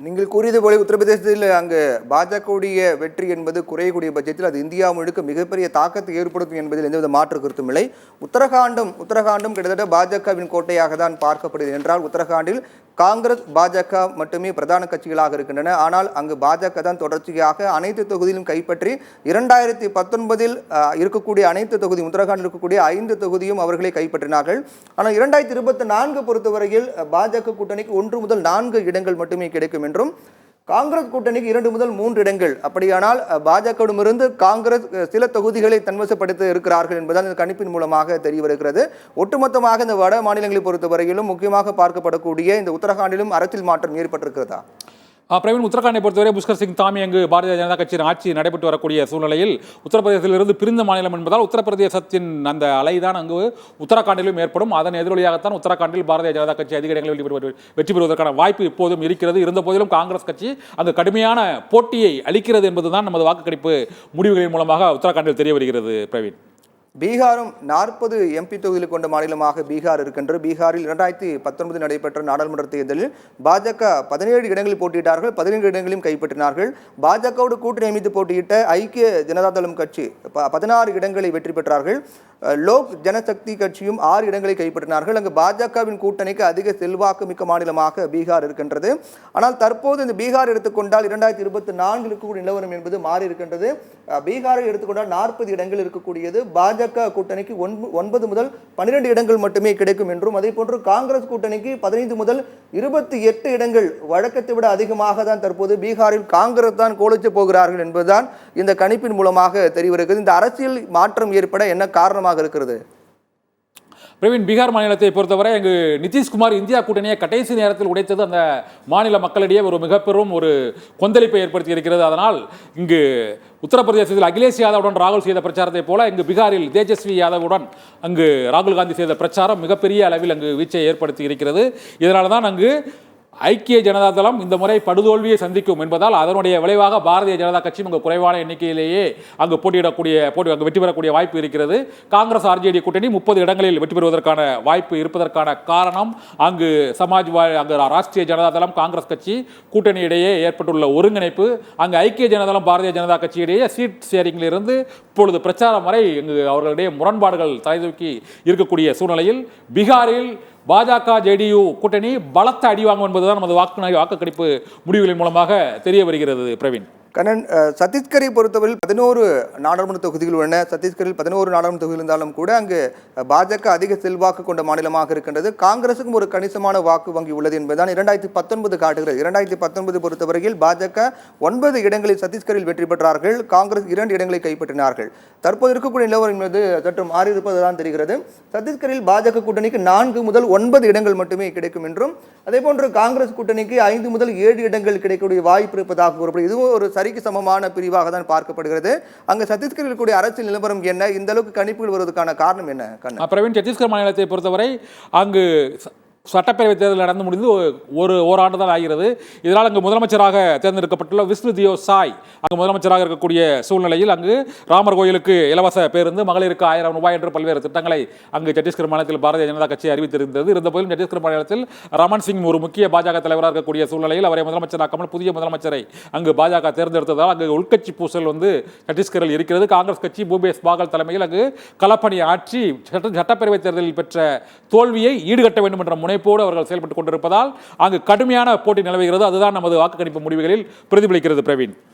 நீங்கள் கூறியது போல உத்தரப்பிரதேசத்தில் அங்கு பாஜகவுடைய வெற்றி என்பது குறையக்கூடிய பட்சத்தில் அது இந்தியா முழுக்க மிகப்பெரிய தாக்கத்தை ஏற்படுத்தும் என்பதில் எந்தவித மாற்று கருத்தும் இல்லை. உத்தரகாண்டும் கிட்டத்தட்ட பாஜகவின் கோட்டையாக தான் பார்க்கப்படுகிறது என்றால் உத்தரகாண்டில் காங்கிரஸ் பாஜக மட்டுமே பிரதான கட்சிகளாக இருக்கின்றன. ஆனால் அங்கு பாஜக தான் தொடர்ச்சியாக அனைத்து தொகுதியிலும் கைப்பற்றி 2019 இருக்கக்கூடிய அனைத்து தொகுதியும் உத்தரகாண்டில் இருக்கக்கூடிய 5 தொகுதியும் அவர்களை கைப்பற்றினார்கள். ஆனால் 2024 பொறுத்தவரையில் பாஜக கூட்டணிக்கு 1 முதல் 4 இடங்கள் மட்டுமே கிடைக்கும் என்றும் காங்கிரஸ் கூட்டணிக்கு 2 முதல் 3 இடங்கள். அப்படியானால் பாஜகவிடமிருந்து காங்கிரஸ் சில தொகுதிகளை தன்வசப்படுத்த இருக்கிறார்கள் என்பதால் இந்த கணிப்பின் மூலமாக தெரிய வருகிறது. ஒட்டுமொத்தமாக இந்த வட மாநிலங்களை பொறுத்தவரையிலும் முக்கியமாக பார்க்கப்படக்கூடிய இந்த உத்தரகாண்டிலும் அரசியல் மாற்றம் ஏற்பட்டிருக்கிறதா? பிரவீன், உத்தரகாண்டை பொறுத்தவரை புஷ்கர் சிங் தாமி அங்கு பாரதிய ஜனதா கட்சியின் ஆட்சி நடைபெற்று வரக்கூடிய சூழ்நிலையில் உத்தரப்பிரதேசத்திலிருந்து பிரிந்த மாநிலம் என்பதால் உத்தரப்பிரதேசத்தின் அந்த அலைதான் அங்கு உத்தரகாண்டிலும் ஏற்படும். அதன் எதிரொலியாகத்தான் உத்தரகாண்டில் பாரதிய ஜனதா கட்சி அதிக இடங்களில் வெற்றி பெறுவதற்கான வாய்ப்பு இப்போதும் இருக்கிறது. இருந்த போதிலும் காங்கிரஸ் கட்சி அங்கு கடுமையான போட்டியை அளிக்கிறது என்பதுதான் நமது வாக்குக்கணிப்பு முடிவுகளின் மூலமாக உத்தரகாண்டில் தெரிய வருகிறது. பிரவீன், பீகாரும் 40 எம்பி தொகுதிகள் கொண்ட மாநிலமாக பீகார் இருக்கின்றது. பீகாரில் 2019 நடைபெற்ற நாடாளுமன்ற தேர்தலில் பாஜக 17 இடங்களில் போட்டியிட்டார்கள், 17 இடங்களையும் கைப்பற்றினார்கள். பாஜகவோடு கூட்டணி அமைத்து போட்டியிட்ட ஐக்கிய ஜனதாதளம் கட்சி 16 இடங்களை வெற்றி பெற்றார்கள். லோக் ஜனசக்தி கட்சியும் 6 இடங்களை கைப்பற்றினார்கள். அங்கு பாஜகவின் கூட்டணிக்கு அதிக செல்வாக்கு மிக்க மாநிலமாக பீகார் இருக்கின்றது. ஆனால் தற்போது இந்த பீகார் எடுத்துக்கொண்டால் 2024 இருக்கக்கூடிய நிலவரம் என்பது மாறி இருக்கின்றது. பீகாரை எடுத்துக்கொண்டால் 40 இடங்கள் இருக்கக்கூடியது. பாஜக கூட்டணிக்கு 9 முதல் 12 இடங்கள் மட்டுமே கிடைக்கும் என்றும், அதே போன்று காங்கிரஸ் கூட்டணிக்கு 15 முதல் 28 இடங்கள் வழக்கத்தை விட அதிகமாக தான் தற்போது பீகாரில் காங்கிரஸ் தான் கோலிச்சு போகிறார்கள் என்பதுதான் இந்த கணிப்பின் மூலமாக தெரிய வருகிறது. இந்த அரசியல் மாற்றம் ஏற்பட என்ன காரணமாக இருக்கிறது? பிரவீன், பீகார் மாநிலத்தை பொறுத்தவரை அங்கு நிதிஷ்குமார் இந்தியா கூட்டணியை கடைசி நேரத்தில் உடைத்தது அந்த மாநில மக்களிடையே ஒரு மிகப்பெரும் ஒரு கொந்தளிப்பை ஏற்படுத்தி இருக்கிறது. அதனால் இங்கு உத்தரப்பிரதேசத்தில் அகிலேஷ் யாதவுடன் ராகுல் செய்த பிரச்சாரத்தை போல இங்கு பீகாரில் தேஜஸ்வி யாதவுடன் அங்கு ராகுல் காந்தி செய்த பிரச்சாரம் மிகப்பெரிய அளவில் அங்கு வீச்சை ஏற்படுத்தி இருக்கிறது. இதனால தான் அங்கு ஐக்கிய ஜனதா தளம் இந்த முறை படுதோல்வியை சந்திக்கும் என்பதால் அதனுடைய விளைவாக பாரதிய ஜனதா கட்சி அங்கு குறைவான எண்ணிக்கையிலேயே அங்கு அங்கு வெற்றி பெறக்கூடிய வாய்ப்பு இருக்கிறது. காங்கிரஸ் ஆர்ஜேடி கூட்டணி 30 இடங்களில் வெற்றி பெறுவதற்கான வாய்ப்பு இருப்பதற்கான காரணம் அங்கு அங்கு ராஷ்டிரிய ஜனதா தளம் காங்கிரஸ் கட்சி கூட்டணி இடையே ஏற்பட்டுள்ள ஒருங்கிணைப்பு. அங்கு ஐக்கிய ஜனதாதளம் பாரதிய ஜனதா கட்சியிடையே சீட் ஷேரிங்கில் இருந்து இப்பொழுது பிரச்சாரம் வரை இங்கு அவர்களுடைய முரண்பாடுகள் தலைதூக்கி இருக்கக்கூடிய சூழ்நிலையில் பீகாரில் பாஜக ஜேடியு கூட்டணி பலத்த அடி வாங்கும் என்பதுதான் நமது வாக்குக்கணிப்பு முடிவுகளின் மூலமாக தெரிய வருகிறது. பிரவீன், கண்ணன், சத்தீஸ்கரை பொறுத்தவரையில் 11 நாடாளுமன்ற தொகுதிகள் உள்ளன. சத்தீஸ்கரில் 11 நாடாளுமன்ற தொகுதிகள் இருந்தாலும் கூட அங்கு பாஜக அதிக செல்வாக்கு கொண்ட மாநிலமாக இருக்கின்றது. காங்கிரசுக்கும் ஒரு கணிசமான வாக்கு வங்கி உள்ளது என்பதுதான் 2019 காட்டுகிறது. 2019 பொறுத்தவரையில் பாஜக 9 இடங்களில் சத்தீஸ்கரில் வெற்றி பெற்றார்கள், காங்கிரஸ் 2 இடங்களை கைப்பற்றினார்கள். தற்போது இருக்கக்கூடிய நிலவரம் என்பது சற்று மாறி இருப்பதுதான் தெரிகிறது. சத்தீஸ்கரில் பாஜக கூட்டணிக்கு 4 முதல் 9 இடங்கள் மட்டுமே கிடைக்கும் என்றும், அதே போன்று காங்கிரஸ் கூட்டணிக்கு 5 முதல் 7 இடங்கள் கிடைக்கக்கூடிய வாய்ப்பு இருப்பதாக கூறப்படுகிறது. இதுவும் ஒரு சரிக்கு சமமான பிரிவாக தான் பார்க்கப்படுகிறது. அங்கு சத்தீஸ்கரில் இருக்கக்கூடிய அரசியல் நிலவரம் என்ன, இந்த அளவுக்கு கணிப்புகள் வருவதற்கான காரணம் என்ன? பிரவீன், சத்தீஸ்கர் மாநிலத்தை பொறுத்தவரை அங்கு சட்டப்பேரவை தேர்தல் நடந்து முடிந்து ஓராண்டு தான் ஆகிறது. இதனால் அங்கு முதலமைச்சராக தேர்ந்தெடுக்கப்பட்டுள்ள விஷ்ணு தியோ சாய் அங்கு முதலமைச்சராக இருக்கக்கூடிய சூழ்நிலையில் அங்கு ராமர் கோயிலுக்கு இலவச பேருந்து, மகளிருக்கு 1000 ரூபாய் என்று பல்வேறு திட்டங்களை அங்கு சத்தீஸ்கர் மாநிலத்தில் பாரதிய ஜனதா கட்சி அறிவித்திருந்தது. இருந்தபோதும் சத்தீஸ்கர் மாநிலத்தில் ரமன் சிங் ஒரு முக்கிய பாஜக தலைவராக இருக்கக்கூடிய சூழ்நிலையில் அவரை முதலமைச்சராக்காமல் புதிய முதலமைச்சரை அங்கு பாஜக தேர்ந்தெடுத்ததால் அங்கு உள்கட்சி பூசல் சத்தீஸ்கரில் இருக்கிறது. காங்கிரஸ் கட்சி பூபேஷ் பாகல் தலைமையில் அங்கு களப்பணி ஆட்சி சட்டப்பேரவை தேர்தலில் பெற்ற தோல்வியை ஈடுகட்ட வேண்டும் என்ற முனைப்போடு அவர்கள் செயல்பட்டுக் கொண்டிருப்பதால் அங்கு கடுமையான போட்டி நிலவுகிறது. அதுதான் நமது வாக்குக்கணிப்பு முடிவுகளில் பிரதிபலிக்கிறது. பிரவீன்.